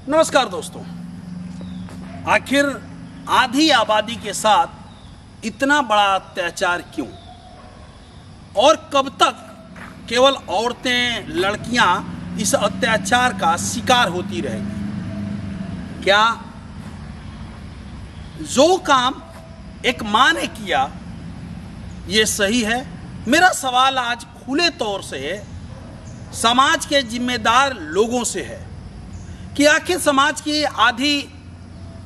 नमस्कार दोस्तों। आखिर आधी आबादी के साथ इतना बड़ा अत्याचार क्यों और कब तक केवल औरतें, लड़कियां इस अत्याचार का शिकार होती रहेंगी? क्या जो काम एक मां ने किया ये सही है? मेरा सवाल आज खुले तौर से समाज के जिम्मेदार लोगों से है कि आखिर समाज की आधी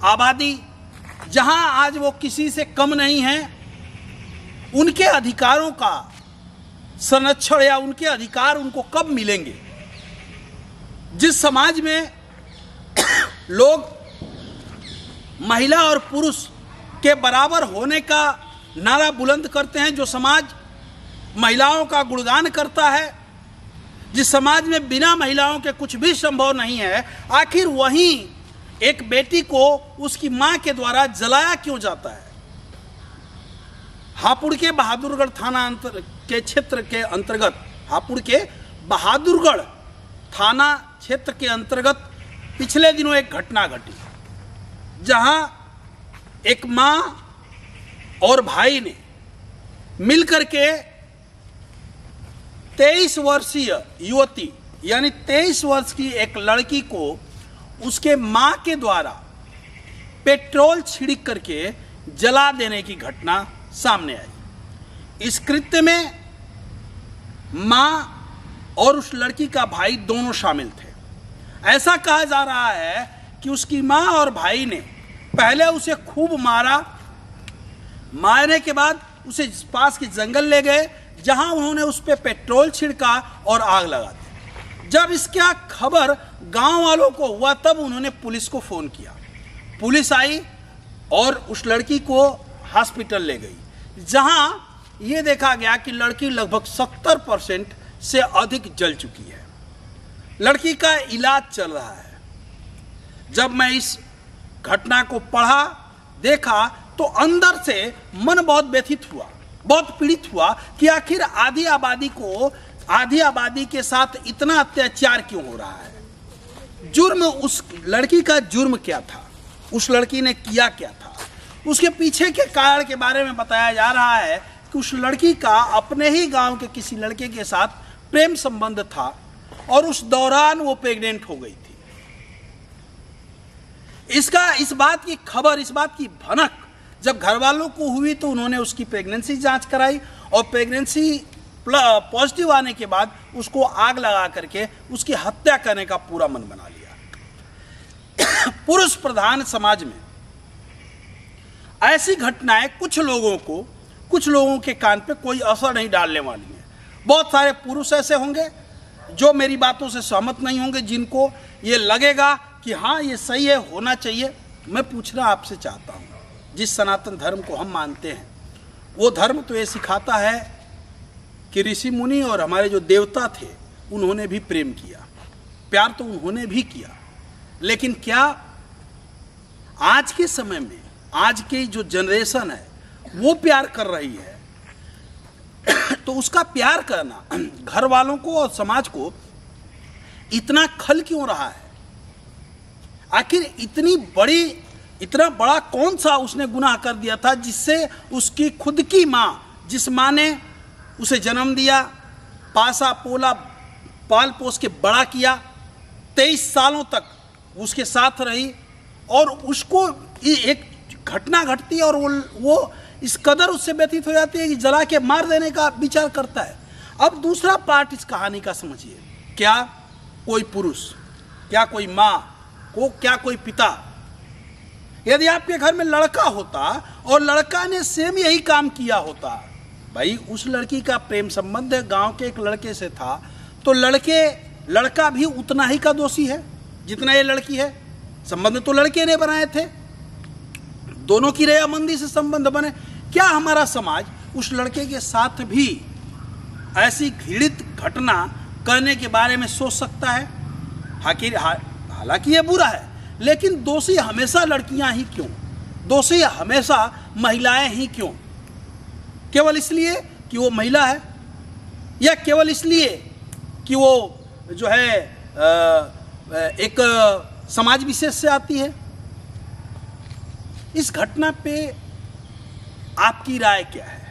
आबादी जहां आज वो किसी से कम नहीं है, उनके अधिकारों का संरक्षण या उनके अधिकार उनको कब मिलेंगे? जिस समाज में लोग महिला और पुरुष के बराबर होने का नारा बुलंद करते हैं, जो समाज महिलाओं का गुणगान करता है, जिस समाज में बिना महिलाओं के कुछ भी संभव नहीं है, आखिर वहीं एक बेटी को उसकी मां के द्वारा जलाया क्यों जाता है? हापुड़ के बहादुरगढ़ थाना के क्षेत्र के अंतर्गत, हापुड़ के बहादुरगढ़ थाना क्षेत्र के अंतर्गत पिछले दिनों एक घटना घटी, जहां एक मां और भाई ने मिलकर के 23 वर्षीय युवती यानी 23 वर्ष की एक लड़की को उसके मां के द्वारा पेट्रोल छिड़क करके जला देने की घटना सामने आई। इस कृत्य में मां और उस लड़की का भाई दोनों शामिल थे। ऐसा कहा जा रहा है कि उसकी मां और भाई ने पहले उसे खूब मारा, मारने के बाद उसे पास के जंगल ले गए, जहां उन्होंने उस पर पेट्रोल छिड़का और आग लगा दी। जब इसका खबर गांव वालों को हुआ तब उन्होंने पुलिस को फोन किया। पुलिस आई और उस लड़की को हॉस्पिटल ले गई, जहां यह देखा गया कि लड़की लगभग 70% से अधिक जल चुकी है। लड़की का इलाज चल रहा है। जब मैं इस घटना को पढ़ा, देखा, तो अंदर से मन बहुत व्यथित हुआ, बहुत पीड़ित हुआ कि आखिर आधी आबादी के साथ इतना अत्याचार क्यों हो रहा है। जुर्म, उस लड़की का जुर्म क्या था, उस लड़की ने किया क्या था, उसके पीछे के कारण के बारे में बताया जा रहा है कि उस लड़की का अपने ही गांव के किसी लड़के के साथ प्रेम संबंध था और उस दौरान वो प्रेग्नेंट हो गई थी। इस बात की खबर, इस बात की भनक जब घर वालों को हुई तो उन्होंने उसकी प्रेगनेंसी जांच कराई और प्रेगनेंसी पॉजिटिव आने के बाद उसको आग लगा करके उसकी हत्या करने का पूरा मन बना लिया। पुरुष प्रधान समाज में ऐसी घटनाएं कुछ लोगों के कान पे कोई असर नहीं डालने वाली है। बहुत सारे पुरुष ऐसे होंगे जो मेरी बातों से सहमत नहीं होंगे, जिनको ये लगेगा कि हाँ ये सही है, होना चाहिए। मैं पूछना आपसे चाहता हूँ, जिस सनातन धर्म को हम मानते हैं वो धर्म तो ये सिखाता है कि ऋषि मुनि और हमारे जो देवता थे उन्होंने भी प्रेम किया, प्यार तो उन्होंने भी किया, लेकिन क्या आज के समय में, आज की जो जनरेशन है वो प्यार कर रही है? तो उसका प्यार करना घर वालों को और समाज को इतना खल क्यों रहा है? आखिर इतना बड़ा कौन सा उसने गुनाह कर दिया था जिससे उसकी खुद की मां, जिस मां ने उसे जन्म दिया, पासा पोला, पाल पोस के बड़ा किया, 23 सालों तक उसके साथ रही, और उसको एक घटना घटती है और वो इस कदर उससे व्यतीत हो जाती है कि जला के मार देने का विचार करता है। अब दूसरा पार्ट इस कहानी का समझिए। क्या कोई पुरुष, क्या कोई मां, क्या कोई पिता, यदि आपके घर में लड़का होता और लड़का ने सेम यही काम किया होता, भाई उस लड़की का प्रेम संबंध गांव के एक लड़के से था, तो लड़का भी उतना ही का दोषी है जितना ये लड़की है। संबंध तो लड़के ने बनाए थे, दोनों की रजामंदी से संबंध बने। क्या हमारा समाज उस लड़के के साथ भी ऐसी घृणित घटना करने के बारे में सोच सकता है? हालांकि ये बुरा है, लेकिन दोषी हमेशा लड़कियां ही क्यों? दोषी हमेशा महिलाएं ही क्यों? केवल इसलिए कि वो महिला है, या केवल इसलिए कि वो जो है एक समाज विशेष से आती है। इस घटना पे आपकी राय क्या है?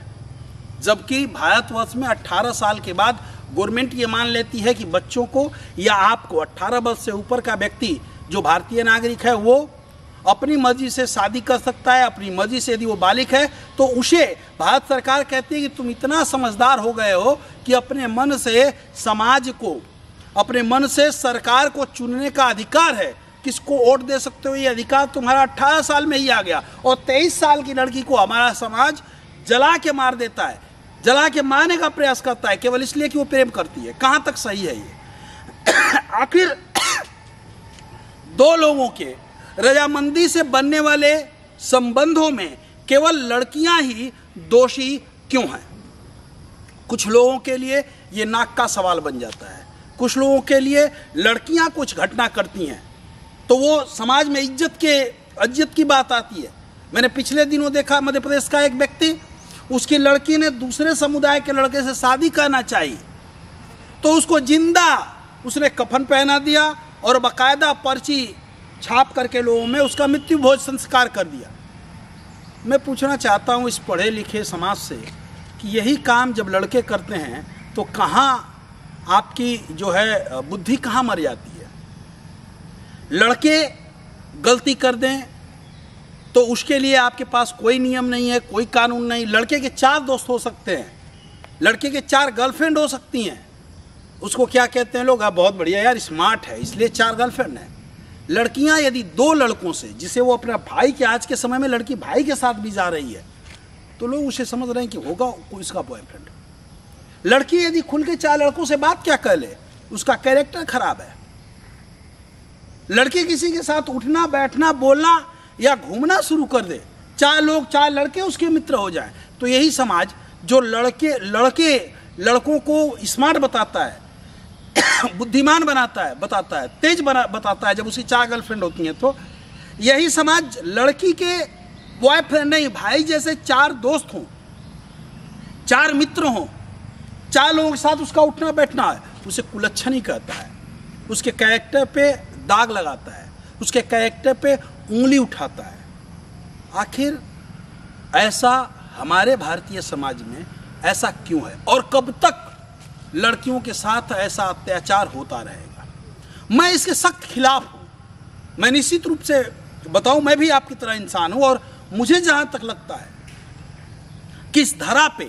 जबकि भारतवर्ष में 18 साल के बाद गवर्नमेंट ये मान लेती है कि बच्चों को या आपको 18 वर्ष से ऊपर का व्यक्ति जो भारतीय नागरिक है वो अपनी मर्जी से शादी कर सकता है। अपनी मर्जी से यदि वो बालिग है तो उसे भारत सरकार कहती है कि तुम इतना समझदार हो गए हो कि अपने मन से समाज को, अपने मन से सरकार को चुनने का अधिकार है, किसको वोट दे सकते हो, ये अधिकार तुम्हारा 18 साल में ही आ गया। और 23 साल की लड़की को हमारा समाज जला के मार देता है, जला के मारने का प्रयास करता है केवल इसलिए कि वो प्रेम करती है। कहाँ तक सही है ये? आखिर दो लोगों के रजामंदी से बनने वाले संबंधों में केवल लड़कियां ही दोषी क्यों हैं? कुछ लोगों के लिए ये नाक का सवाल बन जाता है। कुछ लोगों के लिए लड़कियां कुछ घटना करती हैं तो वो समाज में इज्जत की बात आती है। मैंने पिछले दिनों देखा मध्य प्रदेश का एक व्यक्ति, उसकी लड़की ने दूसरे समुदाय के लड़के से शादी करना चाहिए तो उसको जिंदा उसने कफन पहना दिया और बाकायदा पर्ची छाप करके लोगों में उसका मृत्यु भोज संस्कार कर दिया। मैं पूछना चाहता हूँ इस पढ़े लिखे समाज से कि यही काम जब लड़के करते हैं तो कहाँ आपकी जो है बुद्धि कहाँ मर जाती है? लड़के गलती कर दें तो उसके लिए आपके पास कोई नियम नहीं है, कोई कानून नहीं। लड़के के 4 दोस्त हो सकते हैं, लड़के के 4 गर्लफ्रेंड हो सकती हैं। उसको क्या कहते हैं लोग? बहुत बढ़िया यार, स्मार्ट है इसलिए 4 गर्लफ्रेंड है। लड़कियां यदि 2 लड़कों से, जिसे वो अपना भाई के, आज के समय में लड़की भाई के साथ भी जा रही है, तो लोग उसे समझ रहे हैं कि होगा कोई इसका बॉयफ्रेंड। लड़की यदि खुल के 4 लड़कों से बात क्या कर ले, उसका कैरेक्टर खराब है। लड़की किसी के साथ उठना बैठना बोलना या घूमना शुरू कर दे, 4 लड़के उसके मित्र हो जाएं, तो यही समाज जो लड़कों को स्मार्ट बताता है, बुद्धिमान बताता है, तेज बताता है जब उसकी 4 गर्लफ्रेंड होती हैं, तो यही समाज लड़की के बॉयफ्रेंड नहीं, भाई जैसे 4 दोस्त हों, 4 मित्र हों, 4 लोगों के साथ उसका उठना बैठना है, उसे कुलच्छनी कहता है, उसके कैरेक्टर पे दाग लगाता है, उसके कैरेक्टर पे उंगली उठाता है। आखिर ऐसा हमारे भारतीय समाज में ऐसा क्यों है और कब तक लड़कियों के साथ ऐसा अत्याचार होता रहेगा? मैं इसके सख्त खिलाफ हूँ। मैं निश्चित रूप से बताऊं, मैं भी आपकी तरह इंसान हूँ और मुझे जहाँ तक लगता है कि इस धरा पे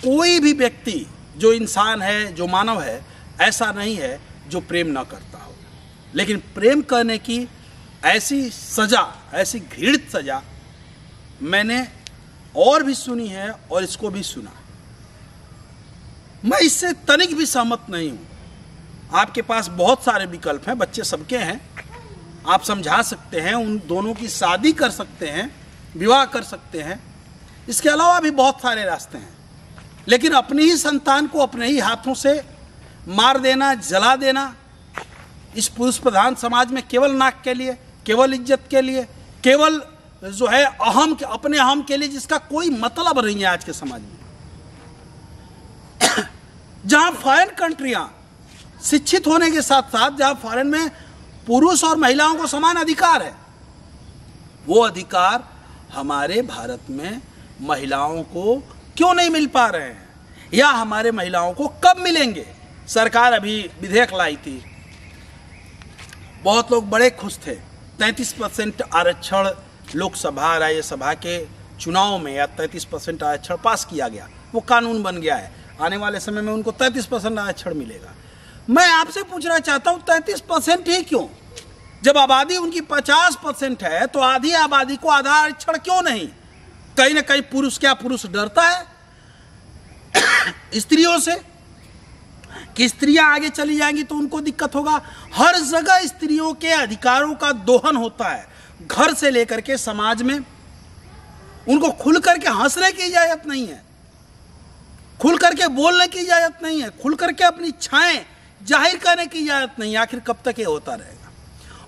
कोई भी व्यक्ति जो इंसान है, जो मानव है, ऐसा नहीं है जो प्रेम ना करता हो। लेकिन प्रेम करने की ऐसी सज़ा, ऐसी घृणित सज़ा मैंने और भी सुनी है और इसको भी सुना। मैं इससे तनिक भी सहमत नहीं हूँ। आपके पास बहुत सारे विकल्प हैं, बच्चे सबके हैं, आप समझा सकते हैं, उन दोनों की शादी कर सकते हैं, विवाह कर सकते हैं, इसके अलावा भी बहुत सारे रास्ते हैं। लेकिन अपनी ही संतान को अपने ही हाथों से मार देना, जला देना, इस पुरुष प्रधान समाज में केवल नाक के लिए, केवल इज्जत के लिए, केवल जो है अपने अहम के लिए, जिसका कोई मतलब नहीं है आज के समाज में। जहां फॉरेन कंट्रियां शिक्षित होने के साथ साथ, जहां फॉरेन में पुरुष और महिलाओं को समान अधिकार है, वो अधिकार हमारे भारत में महिलाओं को क्यों नहीं मिल पा रहे हैं, या हमारे महिलाओं को कब मिलेंगे? सरकार अभी विधेयक लाई थी, बहुत लोग बड़े खुश थे, 33% आरक्षण लोकसभा राज्यसभा के चुनाव में, या 33% आरक्षण पास किया गया, वो कानून बन गया है। आने वाले समय में उनको 33% आरक्षण मिलेगा। मैं आपसे पूछना चाहता हूँ 33% ही क्यों? जब आबादी उनकी 50% है तो आधी आबादी को आधा आरक्षण क्यों नहीं? कहीं ना कहीं पुरुष डरता है स्त्रियों से कि स्त्रियां आगे चली जाएंगी तो उनको दिक्कत होगा। हर जगह स्त्रियों के अधिकारों का दोहन होता है, घर से लेकर के समाज में। उनको खुल करके हंसने की इजाजत नहीं है, खुल करके बोलने की इजाजत नहीं है, खुल करके अपनी इच्छाएं जाहिर करने की इजाजत नहीं है। आखिर कब तक ये होता रहेगा?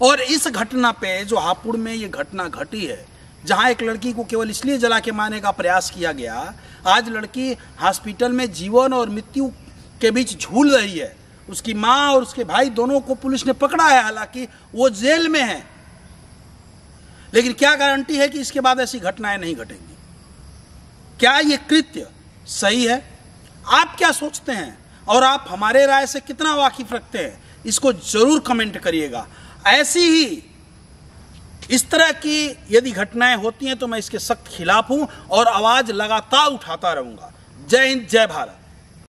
और इस घटना पे जो हापुड़ में ये घटना घटी है, जहां एक लड़की को केवल इसलिए जला के मारने का प्रयास किया गया, आज लड़की हॉस्पिटल में जीवन और मृत्यु के बीच झूल रही है उसकी माँ और उसके भाई दोनों को पुलिस ने पकड़ा है, हालांकि वो जेल में है। लेकिन क्या गारंटी है कि इसके बाद ऐसी घटनाएं नहीं घटेंगी? क्या ये कृत्य सही है? आप क्या सोचते हैं और आप हमारे राय से कितना वाकिफ रखते हैं, इसको जरूर कमेंट करिएगा। ऐसी ही इस तरह की यदि घटनाएं होती हैं तो मैं इसके सख्त खिलाफ हूं और आवाज लगातार उठाता रहूंगा। जय हिंद, जय भारत।